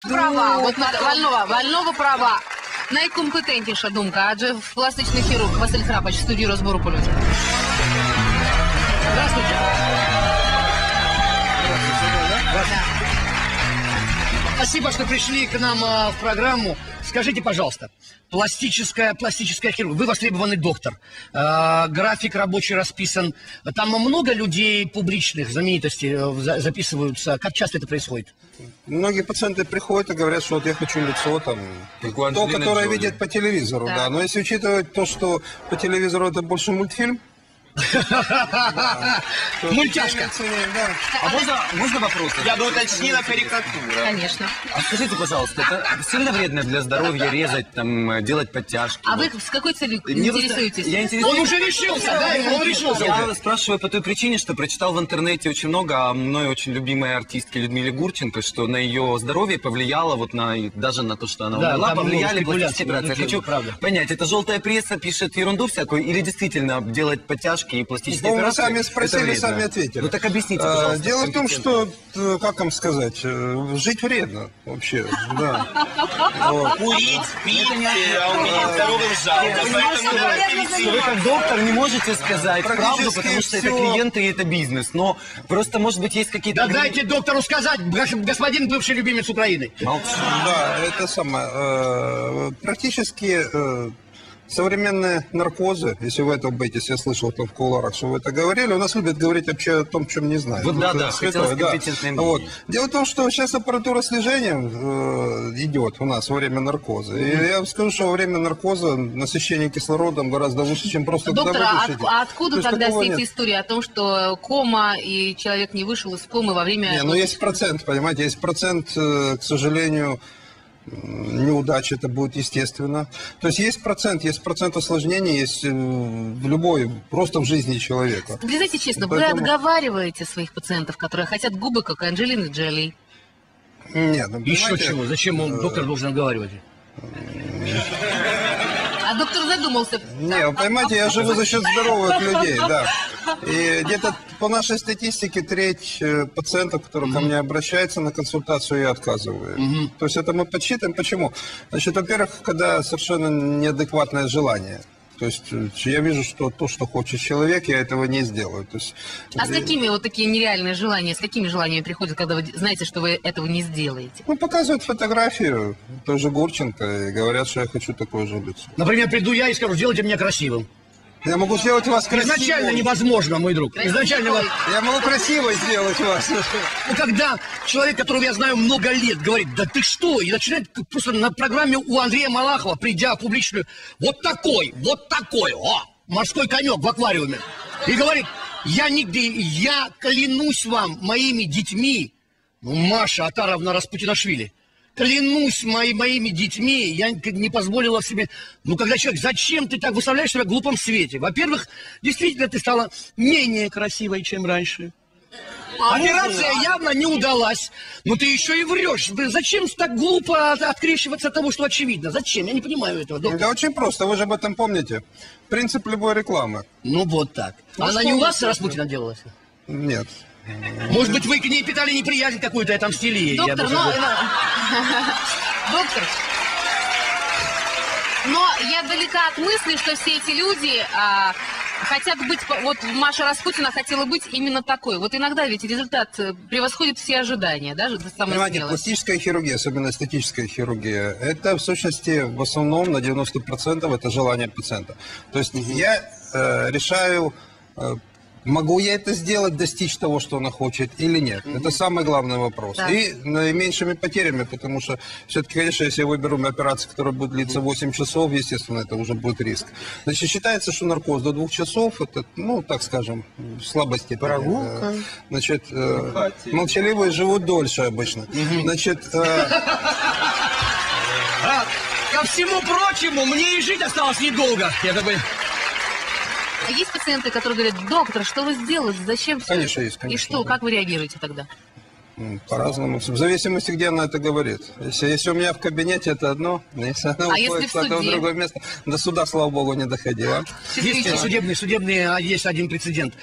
Права, от вольного права. Найкомпетентніша думка, адже пластичний хірург Василь Храпач в студії розбору польотів. Здравствуйте. Спасибо, что пришли к нам в программу. Скажите, пожалуйста, пластическая хирургия. Вы востребованный доктор. График рабочий расписан. Там много людей публичных, знаменитостей записываются. Как часто это происходит? Многие пациенты приходят и говорят, что вот я хочу лицо там, то, которое видят по телевизору, да. Но если учитывать то, что по телевизору это больше мультфильм, мультяшка. А можно вопрос? Я бы уточнила карикатура. Конечно. А скажите, пожалуйста, это сильно вредно для здоровья резать, там, делать подтяжки? А вы с какой целью интересуетесь? Он уже решился, да? Он решился. Я спрашиваю по той причине, что прочитал в интернете очень много о мной очень любимой артистке Людмиле Гурченко, что на ее здоровье повлияло, вот даже на то, что она умерла, повлияли пластические операции. Я хочу понять, это желтая пресса пишет ерунду всякую или действительно делать подтяжки и пластические операции? Вы сами спросили, сами ответили. Ну так объясните, пожалуйста. Дело в том, что, как вам сказать, жить вредно вообще, да. Курить, пить, а у меня здоровым жалко. Вы как доктор не можете сказать правду, потому что это клиенты и это бизнес. Но просто, может быть, есть какие-то... Да дайте доктору сказать, господин бывший любимец Украины. Молчу. Да, это самое. Практически... Современные наркозы, если вы это боитесь, я слышал там в кулуарах, что вы это говорили, у нас любят говорить вообще о том, чем не знают. Вот да, хотелось компетентное мнение. Вот. Дело в том, что сейчас аппаратура слежения идет у нас во время наркоза. И я вам скажу, что во время наркоза насыщение кислородом гораздо выше, чем просто... Доктор, а откуда тогда все эти истории о том, что кома и человек не вышел из комы во время... Не, ну есть процент, понимаете, есть процент, к сожалению... Неудача, это будет естественно. То есть есть процент осложнений, есть в любой, просто в жизни человека. Признайте честно, вы отговариваете своих пациентов, которые хотят губы, как Анджелины Джоли? Нет, ну, еще чего? Зачем доктор должен отговаривать? А доктор задумался. Не, вы понимаете, я живу за счет здоровых людей, да. И где-то по нашей статистике треть пациентов, которые ко мне обращаются на консультацию, я отказываю. То есть это мы подсчитываем. Почему? Значит, во-первых, когда совершенно неадекватное желание. То есть я вижу, что то, что хочет человек, я этого не сделаю. То есть, а с какими вот такие нереальные желания, с какими желаниями приходят, когда вы знаете, что вы этого не сделаете? Ну, показывают фотографию той же Гурченко и говорят, что я хочу такое же лицо. Например, приду я и скажу, сделайте меня красивым. Я могу сделать вас красивым. Изначально невозможно, мой друг. Изначально... Я могу красиво сделать вас. Ну, когда человек, которого я знаю много лет, говорит, да ты что? И начинает просто на программе у Андрея Малахова, придя в публичную, вот такой, морской конек в аквариуме. И говорит, я клянусь вам, моими детьми, Маша Атаровна Распутинашвили, клянусь моими детьми, я не позволила себе... Ну, когда человек, зачем ты так выставляешь себя в глупом свете? Во-первых, действительно, ты стала менее красивой, чем раньше. Операция явно не удалась. Но ты еще и врешь. Зачем так глупо открещиваться от того, что очевидно? Зачем? Я не понимаю этого, доктор. Да очень просто, вы же об этом помните. Принцип любой рекламы. Ну, вот так. Она не у вас, Распутина, делалась? Нет. Может быть, вы к ней питали неприязнь какую-то, и отомстили ей? Доктор, доктор, но я далека от мысли, что все эти люди хотят быть... Вот Маша Распутина хотела быть именно такой. Вот иногда ведь результат превосходит все ожидания, даже самое Понимаете, смелое. пластическая хирургия, особенно эстетическая хирургия, это в сущности в основном на 90% это желание пациента. То есть я решаю... Могу я это сделать, достичь того, что она хочет, или нет? Это самый главный вопрос. Да. И наименьшими потерями, потому что все-таки, конечно, если я выберу операцию, которая будет длиться 8 часов, естественно, это уже будет риск. Значит, считается, что наркоз до 2 часов, это, ну, так скажем, слабости. Прогулка. Значит, молчаливые живут дольше обычно. Значит... Ко всему прочему, мне и жить осталось недолго. Я такой... А есть пациенты, которые говорят, доктор, что вы сделали, зачем все? Конечно, есть, конечно. И что, как вы реагируете тогда? По-разному. В зависимости, где она это говорит. Если у меня в кабинете, это одно. Если она уходит в другое место. До суда, слава богу, не доходила. Есть судебный, есть один прецедент.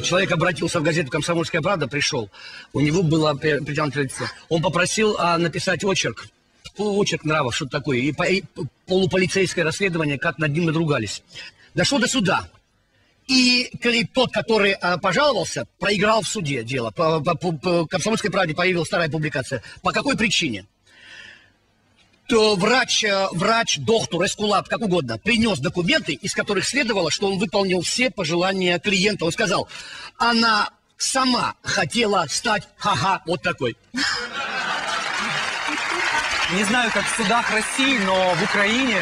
Человек обратился в газету «Комсомольская правда», пришел. У него было притянуто лицо. Он попросил написать очерк нравов, что-то такое. И полуполицейское расследование, как над ним надругались. Дошло до суда. И тот, который пожаловался, проиграл в суде дело. По «Комсомольской правде» появилась вторая публикация. По какой причине? То врач, доктор, эскулап, как угодно, принес документы, из которых следовало, что он выполнил все пожелания клиента. Он сказал, она сама хотела стать вот такой. Не знаю, как в судах России, но в Украине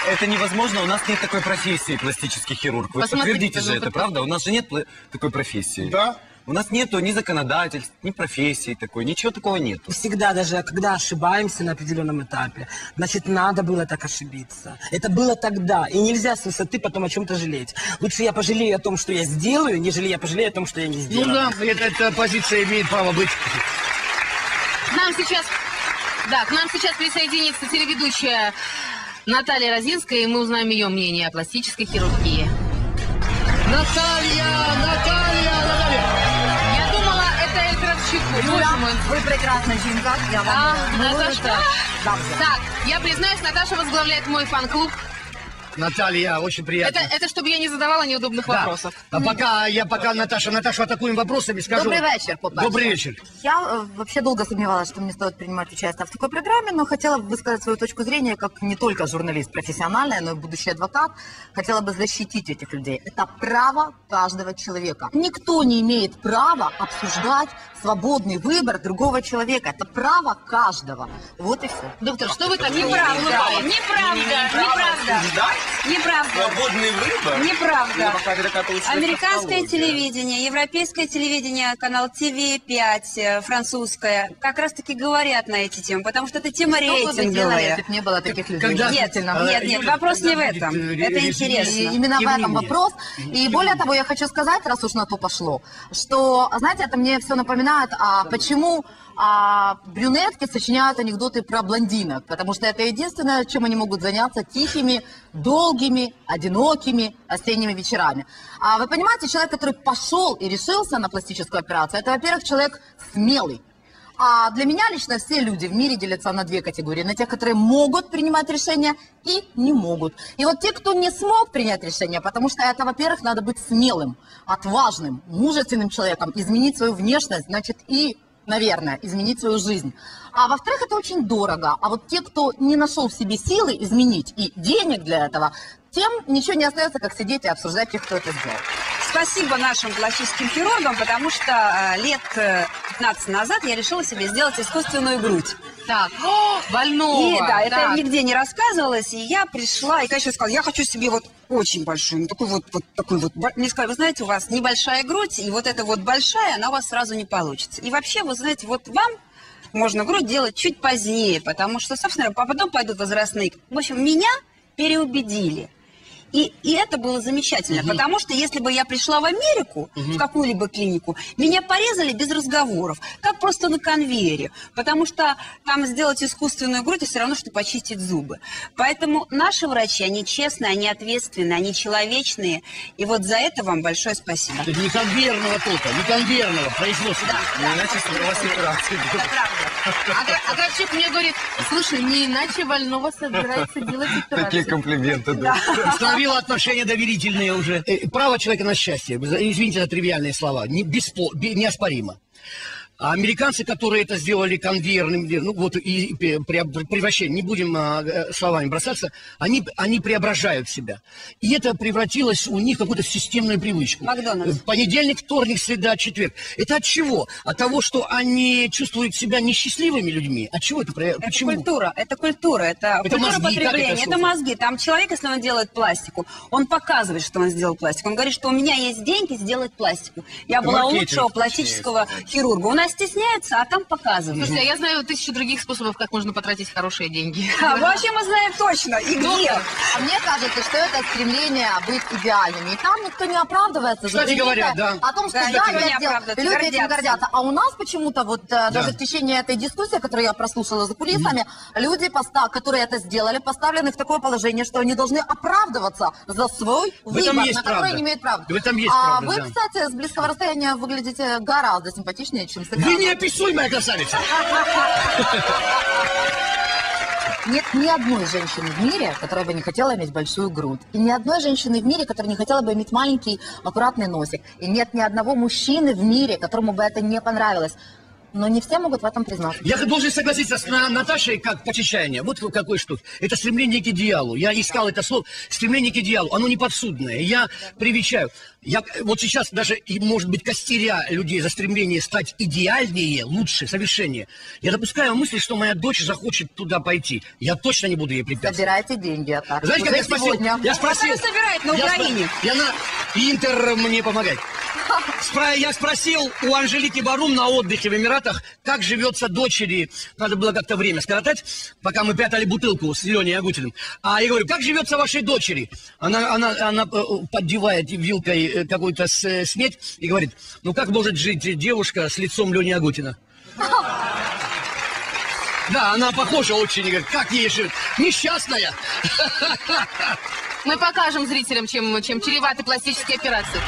это невозможно. У нас нет такой профессии пластический хирург. Вы подтвердите же это, правда? У нас же нет такой профессии. Да. У нас нету ни законодательств, ни профессии такой, ничего такого нет. Всегда, даже когда ошибаемся на определенном этапе, значит, надо было так ошибиться. Это было тогда, и нельзя с высоты потом о чем-то жалеть. Лучше я пожалею о том, что я сделаю, нежели я пожалею о том, что я не сделаю. Ну да, эта позиция имеет право быть. К нам сейчас присоединится телеведущая Наталья Розинская, и мы узнаем ее мнение о пластической хирургии. Наталья! Я думала, это Эль Кравчук. Юля, вы прекрасная жінка. Я вам Наташа. Так, я признаюсь, Наташа возглавляет мой фан-клуб. Наталья, очень приятно. Это чтобы я не задавала неудобных вопросов. А пока Наташу атакуем вопросами, скажу... Добрый вечер, по-перше. Добрый вечер. Я вообще долго сомневалась, что мне стоит принимать участие в такой программе, но хотела бы высказать свою точку зрения, как не только журналист профессиональный, но и будущий адвокат. Хотела бы защитить этих людей. Это право каждого человека. Никто не имеет права обсуждать свободный выбор другого человека. Это право каждого. Вот и все. Доктор, что вы так Неправда. Свободный выбор? Неправда. Американское телевидение, европейское телевидение, канал ТВ5, французское, как раз-таки говорят на эти темы, потому что это тема рейтинговая. Если бы не было таких людей. Нет, вопрос не в этом. Это интересно. Именно в этом вопрос. И более того, я хочу сказать, раз уж на то пошло, что, знаете, это мне все напоминает, почему брюнетки сочиняют анекдоты про блондинок, потому что это единственное, чем они могут заняться тихими, долгими, одинокими осенними вечерами. А вы понимаете, человек, который пошел и решился на пластическую операцию, это, во-первых, человек смелый. А для меня лично все люди в мире делятся на две категории. На тех, которые могут принимать решения и не могут. И вот те, кто не смог принять решение, потому что это, во-первых, надо быть смелым, отважным, мужественным человеком, изменить свою внешность, значит, и, наверное, изменить свою жизнь. А во-вторых, это очень дорого. А вот те, кто не нашел в себе силы изменить и денег для этого, тем ничего не остается, как сидеть и обсуждать тех, кто это сделал. Спасибо нашим пластическим хирургам, потому что лет 15 назад я решила себе сделать искусственную грудь. Так, больного. И да, это нигде не рассказывалось, и я пришла, и, конечно, сказала, я хочу себе вот очень большую, такой вот. Мне сказали, вы знаете, у вас небольшая грудь, и вот эта вот большая, она у вас сразу не получится. И вообще, вы знаете, вот вам можно грудь делать чуть позднее, потому что, собственно, а потом пойдут возрастные. В общем, меня переубедили. И это было замечательно, потому что если бы я пришла в Америку, в какую-либо клинику, меня порезали без разговоров, как просто на конвейере, потому что там сделать искусственную грудь, это все равно, что почистить зубы. Поэтому наши врачи, они честные, они ответственные, они человечные, и вот за это вам большое спасибо. Это не конвейерного толка, не конвейерного производства. Не иначе с операцией. А Кравчук мне говорит, слушай, не иначе больного собирается делать операцию. Такие комплименты, да. Отношения доверительные уже. Право человека на счастье, извините за тривиальные слова, неоспоримо. А американцы, которые это сделали конвейерным, ну вот и превращение, не будем словами бросаться, они преображают себя. И это превратилось у них в какую-то системную привычку. Макдональдс. Понедельник, вторник, среда, четверг. Это от чего? От того, что они чувствуют себя несчастливыми людьми? От чего это? Почему? Это культура, это культура мозги, потребления, это мозги. Там человек, если он делает пластику, он показывает, что он сделал пластику. Он говорит, что у меня есть деньги сделать пластику. Я была у лучшего пластического хирурга. У нас стесняются, а там показывают. Слушайте, а я знаю 1000 других способов, как можно потратить хорошие деньги. Вообще мы знаем точно, и где. А мне кажется, что это стремление быть идеальными. И там никто не оправдывается. Кстати говоря, да. О том, что Да, да, никто не я сделал. оправдывается, Люди этим гордятся. гордятся. А у нас почему-то вот даже в течение этой дискуссии, которую я прослушала за кулисами, люди, которые это сделали, поставлены в такое положение, что они должны оправдываться за свой выбор, на который не имеют права. В этом есть А правда, вы, да. кстати, с близкого расстояния выглядите гораздо симпатичнее, чем с экрана. Вы неописуемая красавица. Нет ни одной женщины в мире, которая бы не хотела иметь большую грудь. И ни одной женщины в мире, которая не хотела бы иметь маленький, аккуратный носик. И нет ни одного мужчины в мире, которому бы это не понравилось. Но не все могут в этом признаться. Я должен согласиться с Наташей, как по чечаянию. Вот какой штук. Это стремление к идеалу. Я искал это слово. Стремление к идеалу. Оно не подсудное. Я привечаю. Я вот сейчас даже, может быть, костеря людей за стремление стать идеальнее, лучше, совершеннее. Я допускаю мысль, что моя дочь захочет туда пойти. Я точно не буду ей препятствовать. Собирайте деньги, а так. Знаете, как я спросил? Я спросил. Кто собирает на Украине? Интер мне помогает. Я спросил у Анжелики Барум на отдыхе в Эмиратах, как живется дочери. Надо было как-то время скоротать, пока мы прятали бутылку с Леней Агутиным. А я говорю, как живется вашей дочери? Она поддевает вилкой какую-то снеть и говорит, ну как может жить девушка с лицом Лени Агутина? Да, она похожа очень, говорит, как ей жить? Несчастная. Мы покажем зрителям, чем чреваты пластические операции.